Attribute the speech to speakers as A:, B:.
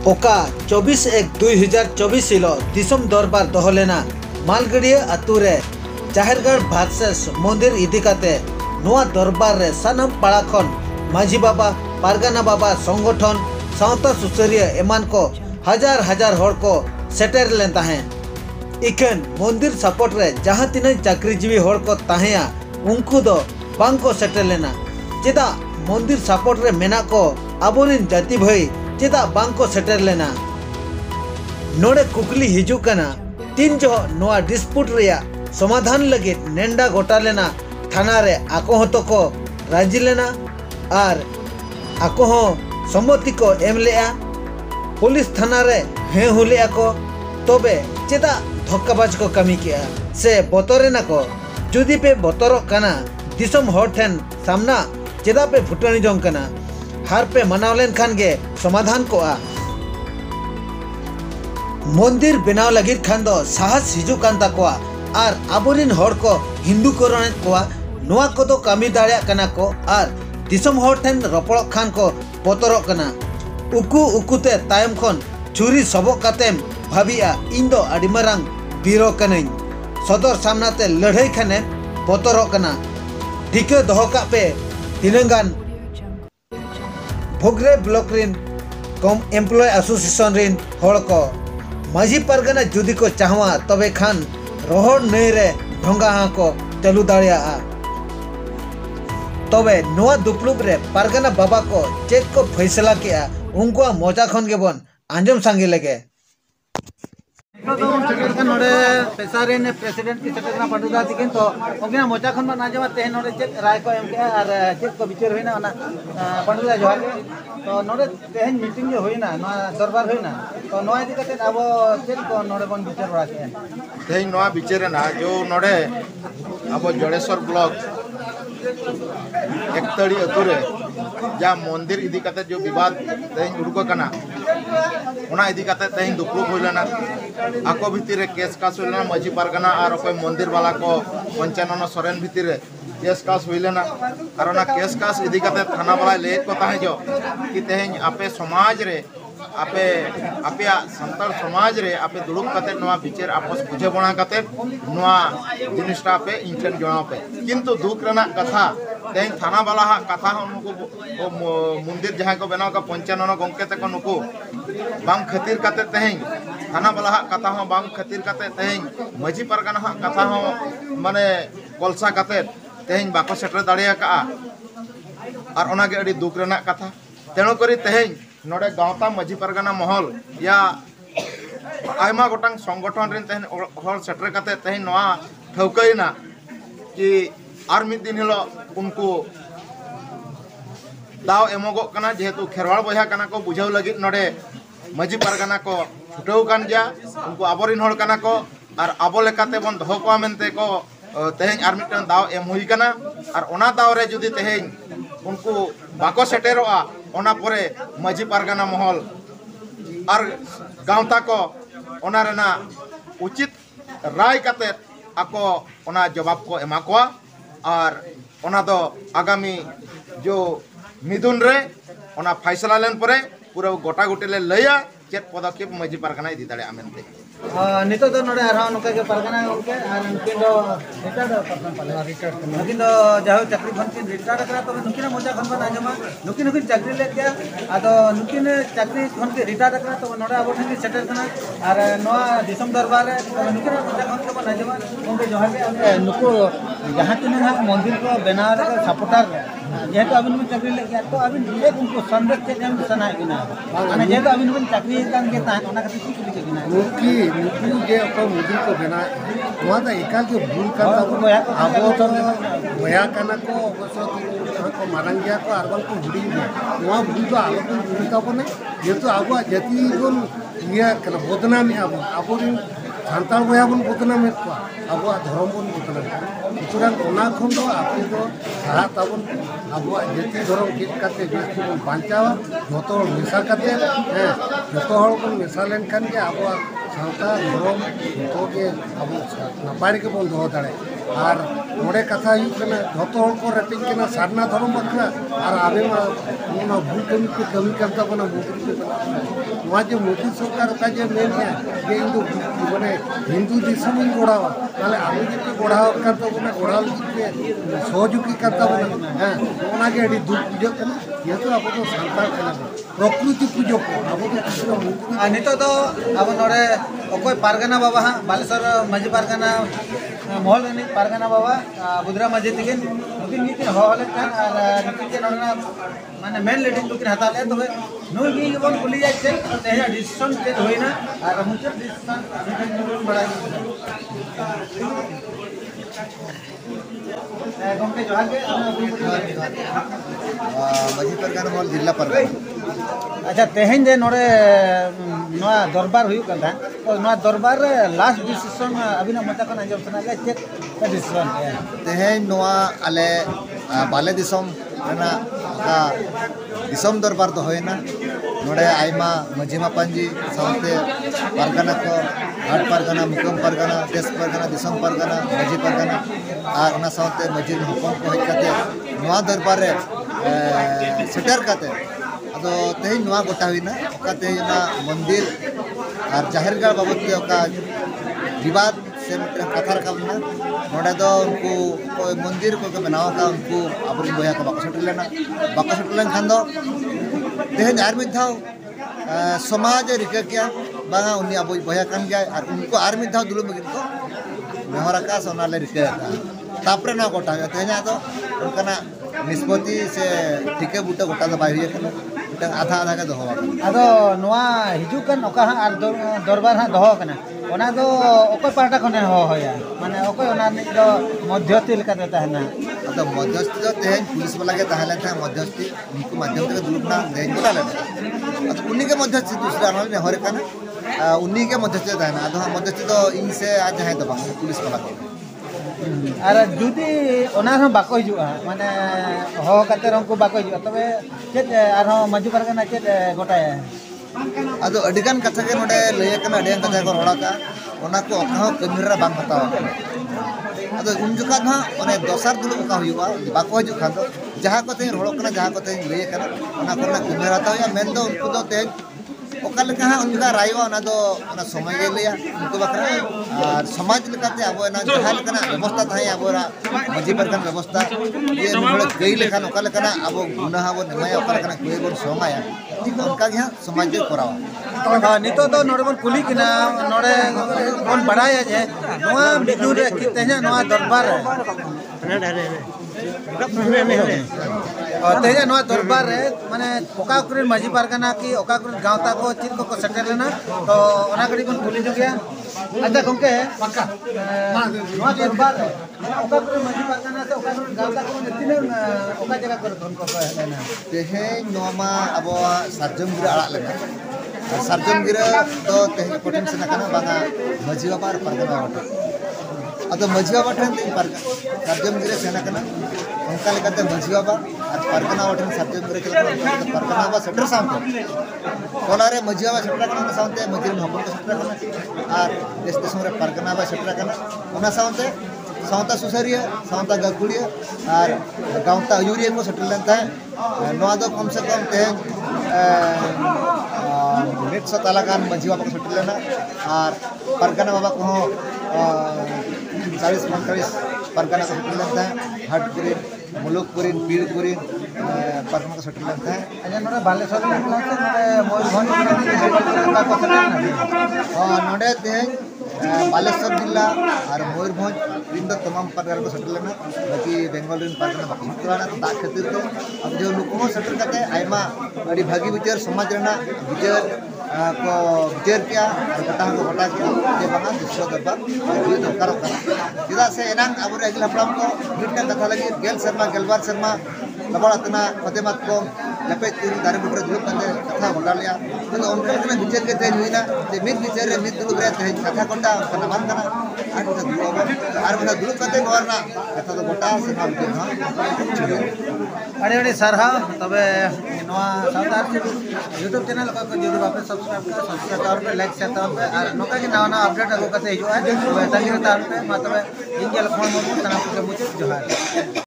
A: ओका 24/1/2024 हिलो दिसम दरबार दहलेना मालगड़िया अतुरे जाहेरगढ़ भार्सेस मंदिर इदिकाते नोआ दरबार रे सानम पाड़ा खन माझी बाबा पारगाना बाबा संगठन सावता सुसरिया एमान को हजार हजार होड़ को सेटर लेन ताहें इकन मंदिर सपोर्ट रे जहां तीन चाकरीजीवी होड़ को ताहेया उनको दो बांग को सेटर लेना चेदा मंदिर सपोर्ट रे मेना को आबोरिन जाति भाई चेदा बांग को सेटर लेना नोड़े कुकली हिजू कना तीन जो नोआ डिस्प्यूट रिया समाधान लगे नेंडा गोटा लेना थाना रे आको हतो को राजी लेना और आको हो सम्मति को एम लेआ पुलिस थाना रे हे हुले को तबे चेदा धक्काबाज को कमी किया से बतरे ना को जुदी पे बतरो कना दिसम होड़ ठेन सामना चेदा पे फुटनी जोंग कना हार पे मनाव लेन खान गे समाधान को आ मंदिर बनाव लगी खान दो साहस हिजू कान ताकोआ और आबोरिन होड़ को हिंदू करण कोआ नोआ को दो कमी दाड़िया कना को और दिसम होड़ ठेन रपड़ खान को बतरो कना उकु उकुते तायम खन छुरी सबो कातेम भाबिया इन दो अडी मारांग बीरो कनई सदर सामनाते लड़ाई खाने बतरो कना ठिके दोहो का पे तिनंगान भोगरे ब्लॉक रिन कम एम्प्लॉय एसोसिएशन रिन होड़ को माझी पारगाना जुदी को चाहवा तबे खान रोहड़ नई रे ढोंगा हाँ को चलू दाड़िया तबे नोआ दुपलुब रे पारगाना बाबा को चेक को फैसला किया उनको मोजा खन के बन आंजम सांगे लगे पेशारे ने प्रेसिडेंट की सेक्रेटरी पंडुदा दिकिन तो उनके मोचा खन बन आंजम तेहन नोडे चेक राय को एम के और चेक को विचार होइना ना पंडुदा जोहार तो नोडे तेहन मीटिंग जो होइना ना दरबार होइना तो नोआ इदी कते अब चेक को नोडे बन विचार बड़ा के
B: तेहन नोआ विचार ना जो नोडे अब जड़ेश्वर ब्लॉक एकतड़ी अतुरे जा मंदिर इदी कते जो विवाद तेहन उड़को कना ओना इदी कते तेहन दुपलुक होइलाना आको भितर केस कास होइलाना माझी पारगाना और कोई मंदिर वाला को पंचानन सोरेन भितर केस कास होइलाना और ना केस कास इदी कते थाना वाला ले को ताहे जो कि तेहन आपे समाज रे आपे आपे संताल समाज रे आपे दुड़ुब कते नोआ विचार आपस बुझे बना कते नोआ जिनिसटा पे इंटेन जणा पे किंतु दुख रना कथा तेहन थाना वाला हा कथा उनको मंदिर जहां को बनाव का पंचानन गंके तक नुको बांग खातिर कते तेहन थाना वाला हा कथा हो बांग खातिर कते तेहन माझी पारगाना हा कथा हो माने कोलसा कते तेहन बाको सेटर दाड़िया का और ओनागे अड़ी दुख रना कथा तेनो करी तेहन नोडे गावता माझी पारगाना महल या आयमा गोटांग संगठन रिन तेहन होड़ सेटर कते तेहन नोआ ठौकैना कि आर मिद दिन हिलो उनको दाव एमोगो कना जेहेतु खेरवाड़ बया कना को बुझाव लगी नोडे माझी पारगाना को छुटाव कान गया उनको आबोरिन होड़ कना को और आबो लेकाते बन दोहो को मेनते को तेहन आर मिदटन दाव एम हुई कना और ओना दाव रे जुदी तेहन उनको बाको सेटेरोआ ओना परे माझी पारगाना महल और गावता को ओना रेना उचित राय कते आको ओना जवाब को एमा कोआ और ओना दो आगामी जो मिदुन रे ओना फैसला लेन परे पूरा गोटा गोटे ले लया चेत पदक्षेप माझी पारगाना इदी दाड़े आमेनते
A: नितो दो नोडे आरा नोका के पारगाना उनके और उनके दो रिटायर्ड पर्सन पाले रिटायर्ड लेकिन दो जाहो चाकरी खन के रिटायर्ड करा तो नुकिन मोजा खन बन आजमा नुकिन चाकरी ले गया आदो नुकिन चाकरी खन के रिटायर्ड करा तो नोडे आबो ठन सेटल कना और नोआ दिसम दरबार रे नुकिन मोजा खन के बन आजमा उनके जोहार के नुको जहां तिन मंदिर को बनाव रे सपोर्टर जेहेतु अबिन में चाकरी ले गया तो अबिन एक उनको संदेश के एम सना किना माने जेहेतु अबिन में चाकरी कान के ता ओना खातिर की लिखे किना
C: नुकी जे अपन मंदिर को बना नोआ दा एकाल के भूल का आबो तो बया कना को अवश्य को मारंग गया को आरबल को हुडी नोआ भूल तो आलो को भूल का बने जेहेतु आबो जति बन निया कना बदनाम आबो आबोरिन सानताल बया बन बदनाम को आबो धर्म बन बदनाम सुतरां ओना खन दो आपे दो साहा ताबन आबो जति धर्म कित काते बेस्ती बन बांचावा जतो मिसा काते जतो हर को मिसा लेन खान के आबो सानता धर्म तो के आबो नापारी के बन दो दाड़े और नोड़े कथा जो हर को रेटिंग सारना धर्म बखरा और आबे भूल कमी को कमी करता बना मोदी वहाँ जो मोदी सरकार का जो मेन है ये मैंने हिंदू दिशा में गोड़ावा ताले आबे जो गोड़ा करता बना गोड़ा सहयोगी करता बना हाँ ओना के अड़ी दुख पूजा करना ये तो अब तो सांताल करना प्रकृति पूजा को अब तो
A: नितो तो अब नोड़े अकोय पारगना बाबा हाँ बालेश्वर माझी पारगना महल रही पारगना बाबा बुधरा माझी तक नुकिन नुकिन हले और नुकिन के नोड़ना माने मेन लीडिंग नुकिन हता ले तो नुई की बन कुली जाय छे तेजा डिसीजन चेंज होइना और मुझे डिसीजन बड़ा गमके जोहार के
D: माझी पारगना महल जिला पारगना
A: अच्छा तेहन जे नोड़े नवा दरबार हुई करता तो नवा दरबार लास्ट डिसीजन अभी ना मता कना जब सना चेक डिसीजन
D: तेहन नवा आले बाले दिसम रना का दिसम दरबार तो होयना नोड़े आयमा माझी मापांजी साथे पारगना को घाट पारगना मुकम पारगना देश पारगना दिसम पारगना माझी पारगना और ना साथे माझी हुकम को हज काते नवा दरबार रे सेटर काते अदो तेहन नवा गोटा हुईना ओका तेहना मंदिर और जाहिरगाड़ बाबत के ओका विवाद से मिट्टे कथा रखा नोड़े दो उनको कोई मंदिर को बनाव का उनको अब बया को बाको सेटल लेना खान दो तेहन आर मिद धाव समाज रिका किया बांगा उन्नी अब बया कान गया और उनको आर मिद धाव दुलुम मगिन को नेहरा का सोनाले रिका तापरे ना गोटा तेहना तो उनका निष्पत्ति से ठीके बूटा गोटा दो बाय हुई आधा आधा के दोहो
A: अदो नवा हिजू कन ओका हां आर दरबार हां दोहो कना ओना दो ओकोय पार्टा खने हो होया माने ओकोय ओना नि दो मध्यस्थी लेका देता है ना
D: अदो मध्यस्थी तो तेहन पुलिस वाला के ताहले था मध्यस्थी उनको माध्यम से दुलुपना देन बोला ले अदो उन्हीं के मध्यस्थी दूसरा ने हरे कना उन्हीं के मध्यस्थी था ना अदो मध्यस्थी तो इनसे आज है तो पुलिस वाला को
A: और जुदी ओना हम बाको हिजुआ माने हो कते रंको बाको हिजुआ तबे चेत आर हम माझी पारगना चेत गोटाय
D: अदो अडिगान कथा के नोडे लय कना अडिगान कथा को रोड़ा का ओना को अखा कमिरा बांग हताव अदो उन जुका ना ओने दोसर दुलु का हुआ बाको हिजु खान दो जहां को ते रोड़ो कना जहां को ते लय कना ओना कोना कमिरा हताव या मेन दो उनको दो ते ओका लेका उनका रायवा ना दो ओना समय के लिया उनको बकरा और समाज लेकाते अब ना जहां लेकना व्यवस्था थाई अबोरा माझी पारगना व्यवस्था ये नोड़े गई लेखान ओका लेकना अब गुनाह अब नमय ओका लेकना कोई बोन सोमाया ठीक उनका के समाज के करावा
A: नितो तो नोड़े बन कुली किना नोड़े बन बढ़ाया जे नोआ बिदुर रे कि तेजा नोआ दरबार और तेजा नोआ दरबार रे माने ओका कुरिन माझी पारगना की ओका कुरिन गांवता को चिन को सेटल लेना तो ओना गड़ी बन कुली जो गया अच्छा गमके पक्का नोआ दरबार रे ओका कुरिन माझी पारगना से ओका कुरिन गांवता को तिने ओका जगह कर धन को लेना
D: तेहेन नोमा अब सार्जम गिरा आड़ा लेना सार्जम गिरा तो तेहेन कोठन से नकाना बांगा माझी बाबा और पारगना बाबा अदो माझी बाबा ठन तीन सार्जम गिरा से नकाना उनका लेकाते माझी बाबा और पारगना बाबा ठन सार्जम गिरा के पारगना बाबा सेटर सामते कोलारे माझी बाबा सेटर करना सामते माझी हपन को सेटर करना और देश देशों रे पारगना बाबा सेटर करना ओना सामते सावता सुसरिया सावता गकुड़िया और गांवता यूरिया को सेटल लेता है नोआ दो कम से कम तेहन 100 तालागान माझी बाबा को सेटल लेना और पारगना बाबा को 40-45 पारगना को सेटल लेता है हटपुरी मुलुकपुरी पीड़पुरी पारगना को सेटल लेता है
A: अच्छा नोड़े बालेश्वर में मयूरभंज को सेटल
D: नोड़े तेहन बालेश्वर जिला और मयूरभंज इन तमाम पारगना को सेटल लेना बाकी बेंगल पारगना बाकी हितराना दा खातिर तो अब जो नुको सेटल करते आयमा अड़ी भागी विचार समाज रेना विचार को विचार किया और गटा को गटा किया जे बांगा विश्व दरबार ये दरकार चेदा से एनांग अब अगिल हपड़ाम को मिटना कथा लगी गेल शर्मा गेलबार शर्मा लबड़ातना फतेमात को लपे तीन दारे बुटरे दुलुप कंदे कथा गटा लिया तो उनके विचार के तेज हुईना जे मित विचार रे मित दुलुप रे तेज कथा कोटा कना मान कना आर दुलुप कंदे नोरना कथा तो गटा से नाम के हां
A: अड़ी अड़ी सारहाव तबे नवा सावतार यूट्यूब चैनल को जुदी बापे सब्सक्राइब कर सब्सक्राइब पे लाइक शेयर तार पे और नोका के नवा अपडेट अगो कते हिजुआ तबे तंगिर तार पे मा तबे इंजल फोन मो तना के मुझे जोहार।